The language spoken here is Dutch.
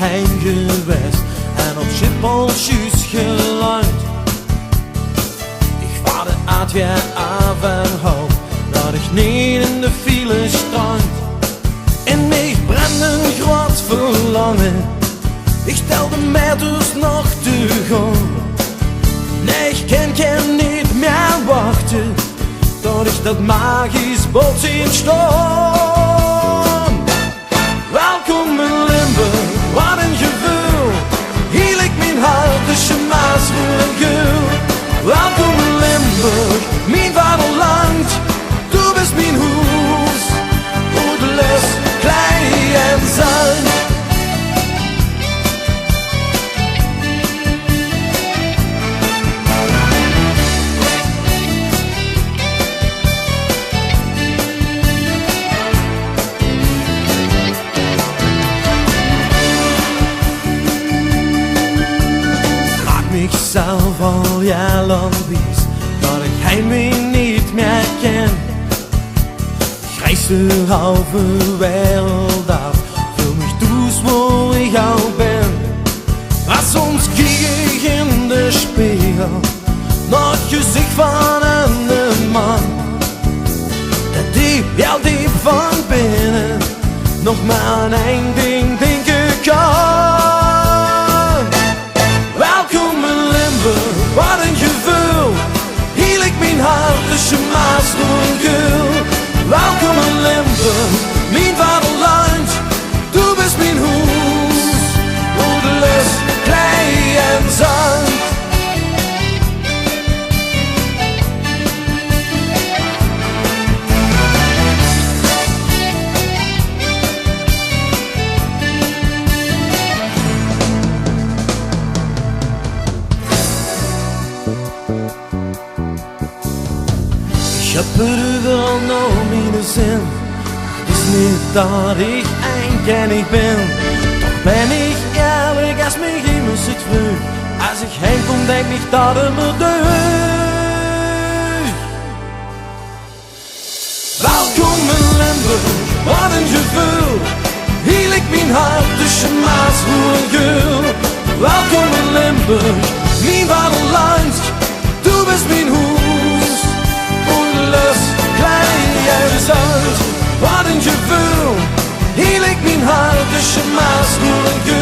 heen geweest en op Schiphol juist geland. Ik warte uit weer af en hoop dat ik niet in de file strand. In mij brennt een groot verlangen, ik stel de meters nog te gaan. Nee, ik kan niet meer wachten tot ik dat magisch boot zien staan. Welkom in Limburg, wat een gevoel. Hier ligt mijn hart tussen Maas en Geul. Welkom in Limburg, mijn vaderland. Du bist mijn huis, roedeloos, klein en zacht. Zelf al jarenlang wies dat ik heimwee niet meer ken. Ik reis de halve wereld af, vul mich dus wo ik al ben. Maar soms kijk ik in de spiegel naar het gezicht van een man dat diep, heel diep van binnen nog maar aan één ding denken kan. Wat een gevoel, hier ligt mijn hart tussen Maas en Geul. Welkom in Limburg, mijn vaderland, du bist mijn huis, roedeloos, klein en zacht. Ik heb het overal nou mijn zin. Het is niet dat ik eenkennig ben, toch ben ik eerlijk als mij iemand zit vroeg. Als ik heen kom denk ik dat het me deugt. Welkom in Limburg, wat een gevoel. Hier ligt mijn hart tussen Maas en Geul. Welkom in Limburg, mijn vaderland, du bist mijn huis. Roedeloos, klein en zacht. Wat een gevoel, hier ligt mijn hart tussen Maas en Geul.